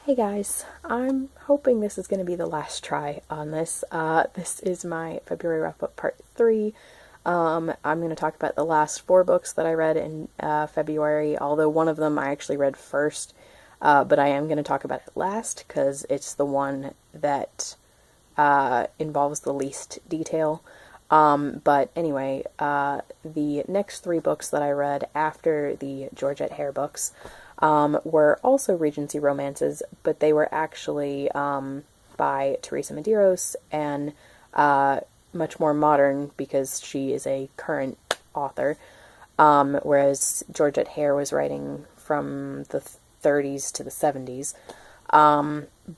Hey guys, I'm hoping this is going to be the last try on this. This is my February wrap-up part 3. I'm going to talk about the last 4 books that I read in February, although one of them I actually read first, but I am going to talk about it last because it's the one that involves the least detail. But anyway, the next 3 books that I read after the Georgette Hare books were also Regency romances, but they were actually by Teresa Medeiros and much more modern because she is a current author, whereas Georgette Hare was writing from the 30s to the 70s.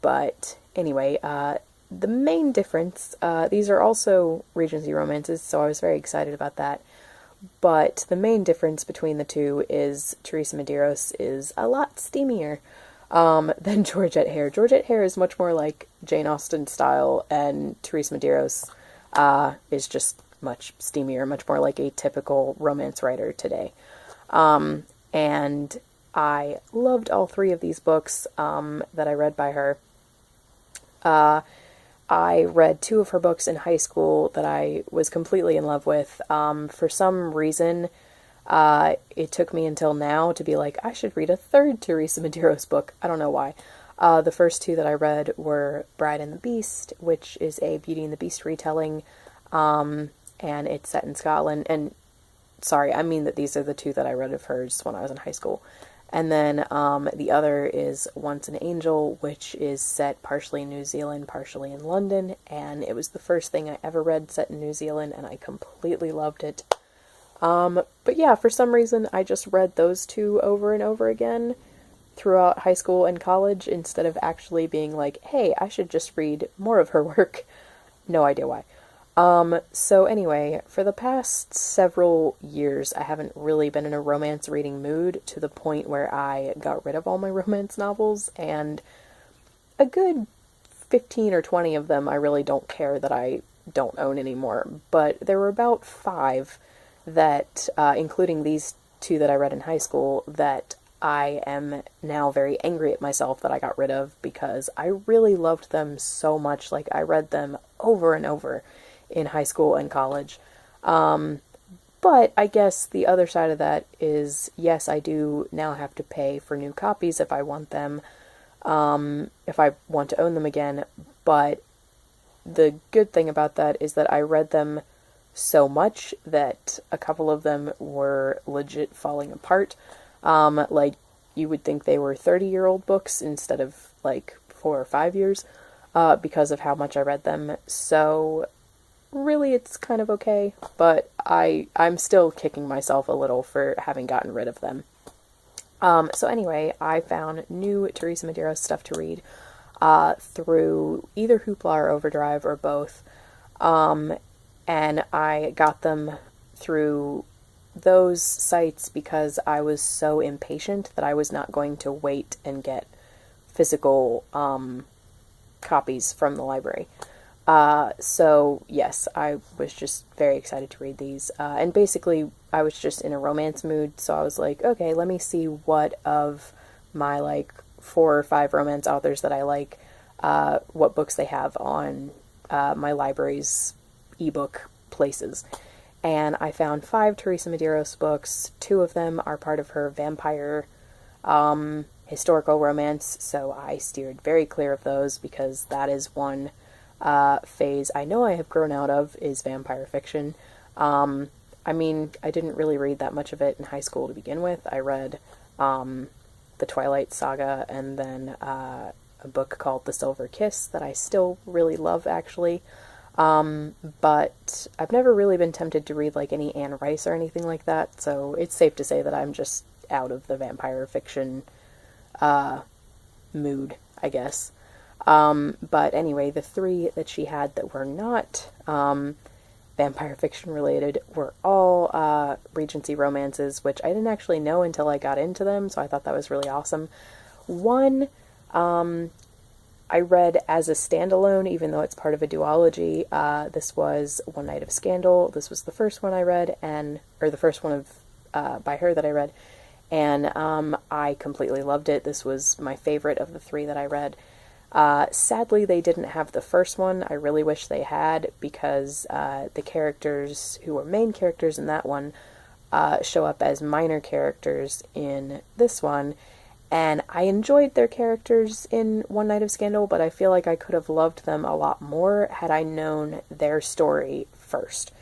But anyway, the main difference, these are also Regency romances, so I was very excited about that. But the main difference between the two is Teresa Medeiros is a lot steamier than Georgette Hare. Georgette Hare is much more like Jane Austen style, and Teresa Medeiros is just much steamier, much more like a typical romance writer today. And I loved all 3 of these books that I read by her. I read 2 of her books in high school that I was completely in love with. For some reason, it took me until now to be like, I should read a 3rd Teresa Medeiros book. I don't know why. The first 2 that I read were Bride and the Beast, which is a Beauty and the Beast retelling, and it's set in Scotland. And sorry, I mean that these are the 2 that I read of hers when I was in high school. And then the other is Once an Angel, which is set partially in New Zealand, partially in London, and it was the first thing I ever read set in New Zealand, and I completely loved it. But yeah, for some reason, I just read those 2 over and over again throughout high school and college, instead of actually being like, hey, I should just read more of her work. No idea why. So anyway, for the past several years, I haven't really been in a romance reading mood to the point where I got rid of all my romance novels, and a good 15 or 20 of them I really don't care that I don't own anymore. But there were about 5 that, including these 2 that I read in high school, that I am now very angry at myself that I got rid of because I really loved them so much. Like, I read them over and over in high school and college. But I guess the other side of that is, yes, I do now have to pay for new copies if I want them, if I want to own them again. But the good thing about that is that I read them so much that a couple of them were legit falling apart. Like, you would think they were 30-year-old books instead of, like, 4 or 5 years, because of how much I read them. So really, it's kind of okay, but I'm still kicking myself a little for having gotten rid of them. So anyway, I found new Teresa Medeiros stuff to read through either Hoopla or Overdrive or both, and I got them through those sites because I was so impatient that I was not going to wait and get physical copies from the library. So yes, I was just very excited to read these. And basically, I was just in a romance mood, so I was like, okay, let me see what of my, like, 4 or 5 romance authors that I like, what books they have on my library's ebook places. And I found 5 Teresa Medeiros books. 2 of them are part of her vampire historical romance, so I steered very clear of those because that is one phase I know I have grown out of, is vampire fiction. I mean, I didn't really read that much of it in high school to begin with. I read the Twilight Saga and then a book called The Silver Kiss that I still really love, actually. But I've never really been tempted to read, like, any Anne Rice or anything like that, so it's safe to say that I'm just out of the vampire fiction mood, I guess. But anyway, the 3 that she had that were not vampire fiction related were all Regency romances, which I didn't actually know until I got into them, so I thought that was really awesome. One I read as a standalone, even though it's part of a duology. This was One Night of Scandal. This was the first one I read, or the first one of by her that I read, and I completely loved it. This was my favorite of the three that I read. Sadly, they didn't have the first one. I really wish they had, because the characters who were main characters in that one show up as minor characters in this one. And I enjoyed their characters in One Night of Scandal, but I feel like I could have loved them a lot more had I known their story first.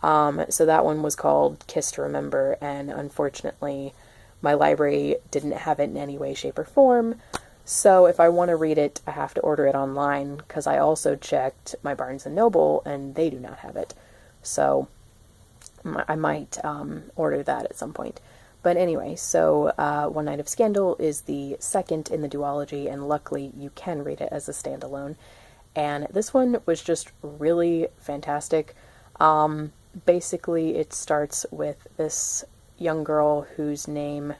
So that one was called Kiss to Remember, and unfortunately, my library didn't have it in any way, shape, or form. So if I want to read it, I have to order it online, because I also checked my Barnes & Noble, and they do not have it. So I might order that at some point. But anyway, so One Night of Scandal is the second in the duology, and luckily you can read it as a standalone. And this one was just really fantastic. Basically, it starts with this young girl whose name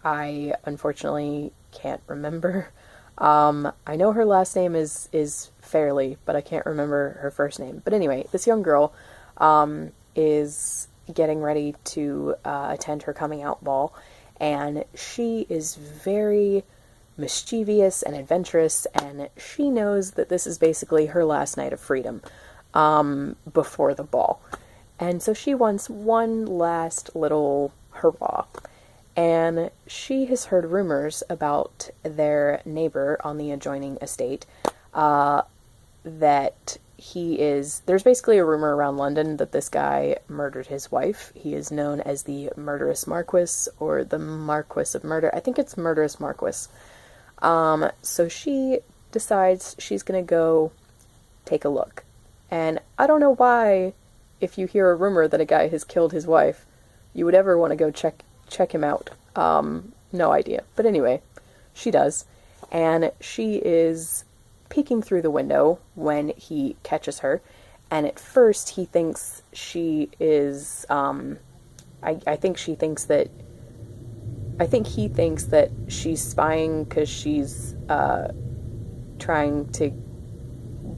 I unfortunately can't remember. I know her last name is Fairley, but I can't remember her first name. But anyway, this young girl is getting ready to attend her coming out ball, and she is very mischievous and adventurous, and she knows that this is basically her last night of freedom before the ball. And so she wants one last little hurrah. And she has heard rumors about their neighbor on the adjoining estate, that there's basically a rumor around London that this guy murdered his wife. He is known as the Murderous Marquis, or the Marquis of Murder. I think it's Murderous Marquis. So she decides she's gonna go take a look. And I don't know why, if you hear a rumor that a guy has killed his wife, you would ever want to go check him out. No idea. But anyway, she does. And she is peeking through the window when he catches her. And at first he thinks she is, I think he thinks that she's spying because she's, trying to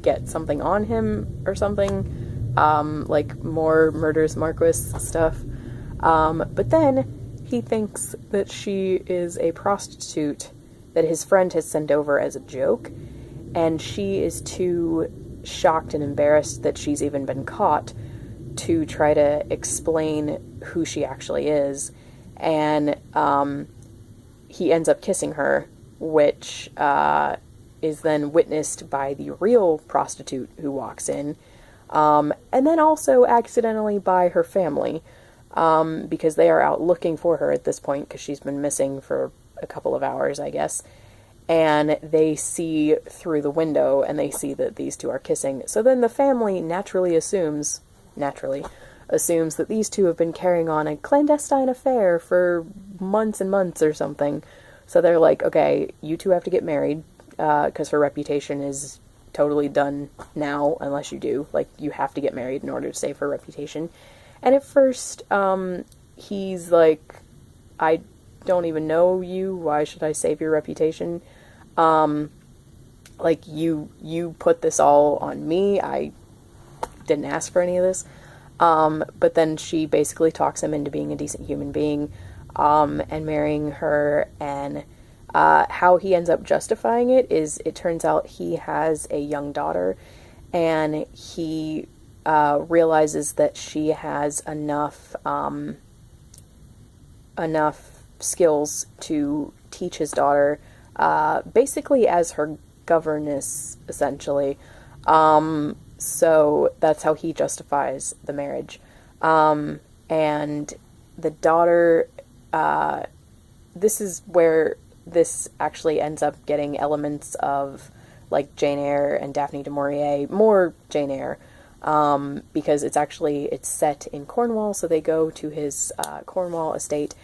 get something on him or something. Like more Murderous Marquis stuff. But then he thinks that she is a prostitute that his friend has sent over as a joke, and she is too shocked and embarrassed that she's even been caught to try to explain who she actually is. And he ends up kissing her, which is then witnessed by the real prostitute who walks in, and then also accidentally by her family. Because they are out looking for her at this point, because she's been missing for a couple of hours, I guess. And they see through the window, and they see that these two are kissing. So then the family naturally assumes that these two have been carrying on a clandestine affair for months and months or something. So they're like, okay, you two have to get married, because her reputation is totally done now, unless you do. Like, you have to get married in order to save her reputation. And at first, he's like, I don't even know you, why should I save your reputation? Like, you put this all on me, I didn't ask for any of this. But then she basically talks him into being a decent human being, and marrying her, and how he ends up justifying it is, it turns out he has a young daughter, and he realizes that she has enough skills to teach his daughter, basically as her governess, essentially. So that's how he justifies the marriage. And the daughter, this is where this actually ends up getting elements of, like, Jane Eyre and Daphne du Maurier, more Jane Eyre, because it's set in Cornwall, so they go to his Cornwall estate,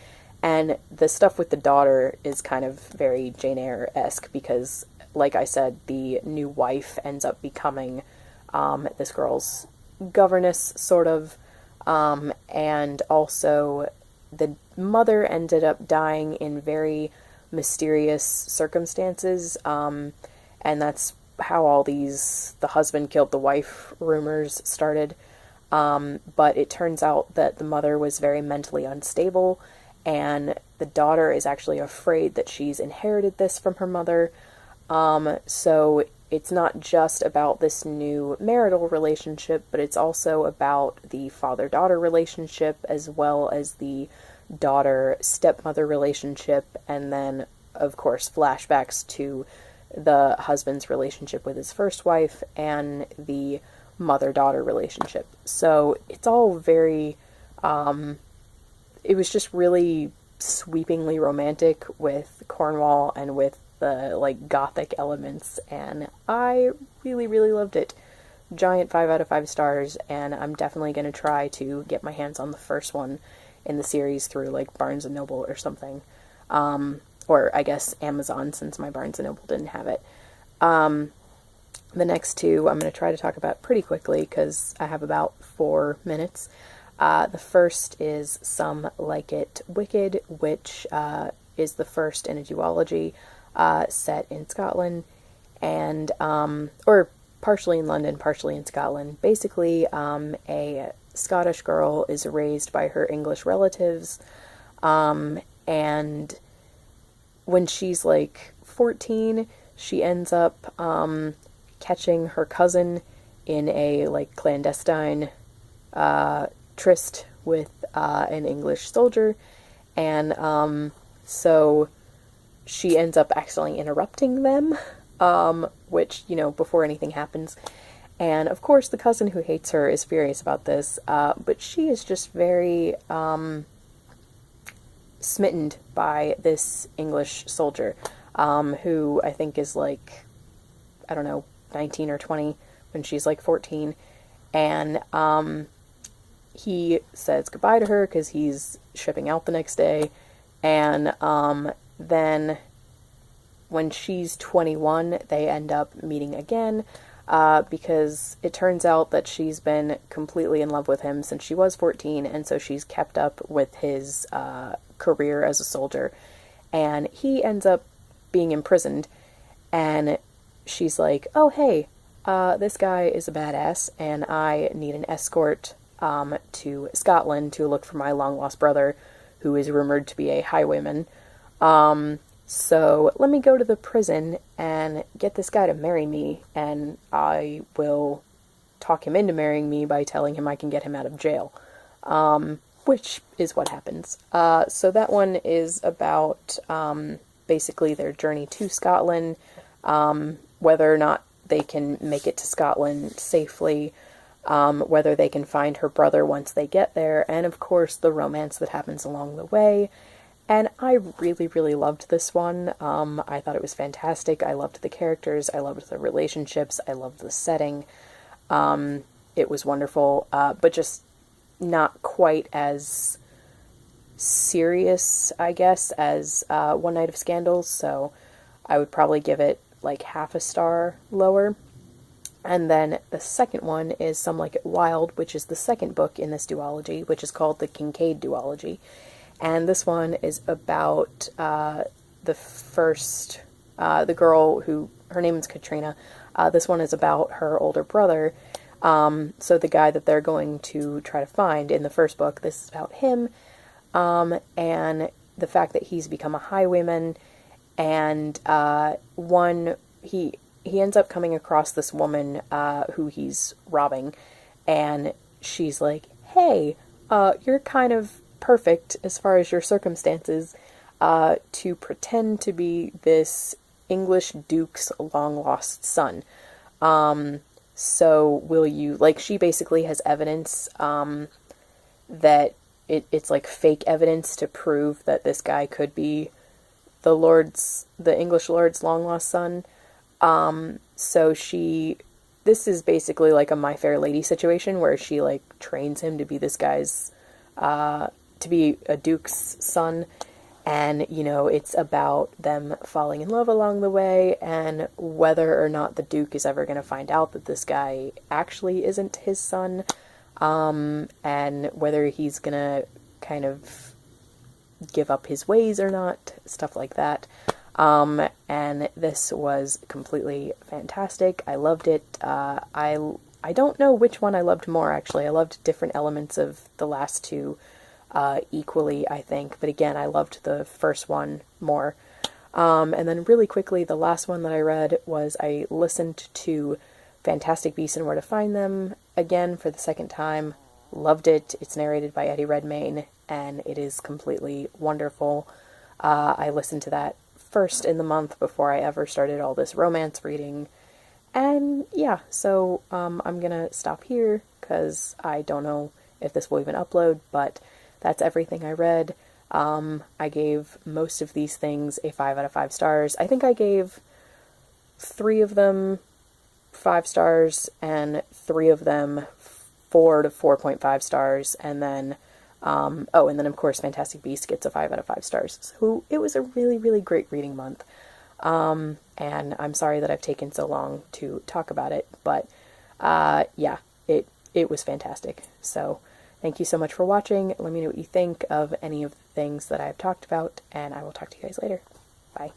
and the stuff with the daughter is kind of very Jane Eyre-esque, because, like I said, the new wife ends up becoming this girl's governess, sort of, and also the mother ended up dying in very mysterious circumstances, and that's how all these the husband killed the wife rumors started. But it turns out that the mother was very mentally unstable, and the daughter is actually afraid that she's inherited this from her mother. So it's not just about this new marital relationship, but it's also about the father-daughter relationship, as well as the daughter-stepmother relationship, and then, of course, flashbacks to the husband's relationship with his first wife and the mother-daughter relationship. So it's all very, it was just really sweepingly romantic with Cornwall and with the, like, gothic elements, and I really, really loved it. Giant 5 out of 5 stars, and I'm definitely going to try to get my hands on the first one in the series through, like, Barnes & Noble or something. Or, I guess, Amazon, since my Barnes & Noble didn't have it. The next two I'm going to try to talk about pretty quickly, because I have about 4 minutes. The first is Some Like It Wicked, which is the first in a duology set in Scotland, and, or partially in London, partially in Scotland. Basically, a Scottish girl is raised by her English relatives, and when she's like 14, she ends up catching her cousin in a, like, clandestine tryst with an English soldier, and so she ends up accidentally interrupting them, which, you know, before anything happens. And, of course, the cousin who hates her is furious about this, but she is just very smitten by this English soldier, who I think is, like, I don't know, 19 or 20 when she's, like, 14. And he says goodbye to her because he's shipping out the next day. And then when she's 21, they end up meeting again, because it turns out that she's been completely in love with him since she was 14, and so she's kept up with his career as a soldier, and he ends up being imprisoned, and she's like, oh hey, this guy is a badass, and I need an escort to Scotland to look for my long-lost brother, who is rumored to be a highwayman. So let me go to the prison and get this guy to marry me, and I will talk him into marrying me by telling him I can get him out of jail. Which is what happens. So that one is about basically their journey to Scotland, whether or not they can make it to Scotland safely, whether they can find her brother once they get there, and of course the romance that happens along the way. And I really, really loved this one. I thought it was fantastic. I loved the characters. I loved the relationships. I loved the setting. It was wonderful, but just not quite as serious, I guess, as One Night of Scandals. So I would probably give it like half a star lower. And then the second one is Some Like It Wild, which is the second book in this duology, which is called the Kincaid duology. And this one is about the first, the girl who, her name is Katrina. This one is about her older brother. So the guy that they're going to try to find in the first book, this is about him. And the fact that he's become a highwayman. And he ends up coming across this woman who he's robbing. And she's like, hey, you're kind of perfect as far as your circumstances to pretend to be this English duke's long-lost son. So will you, like, she basically has evidence that it's like fake evidence to prove that this guy could be the English lord's long-lost son. So this is basically like a My Fair Lady situation where she, like, trains him to be this guy's to be a duke's son, and, you know, it's about them falling in love along the way, and whether or not the duke is ever going to find out that this guy actually isn't his son, and whether he's going to kind of give up his ways or not, stuff like that. And this was completely fantastic. I loved it. I don't know which one I loved more, actually. I loved different elements of the last two equally, I think. But again, I loved the first one more. And then really quickly, the last one that I read was I listened to Fantastic Beasts and Where to Find Them again for the second time. Loved it. It's narrated by Eddie Redmayne, and it is completely wonderful. I listened to that first in the month before I ever started all this romance reading. And yeah, so I'm gonna stop here because I don't know if this will even upload, but that's everything I read. I gave most of these things a 5 out of 5 stars. I think I gave 3 of them 5 stars and 3 of them 4 to 4.5 stars, and then and then of course Fantastic Beasts gets a 5 out of 5 stars. So it was a really, really great reading month. And I'm sorry that I've taken so long to talk about it, but yeah, it was fantastic. So thank you so much for watching. Let me know what you think of any of the things that I've talked about, and I will talk to you guys later. Bye.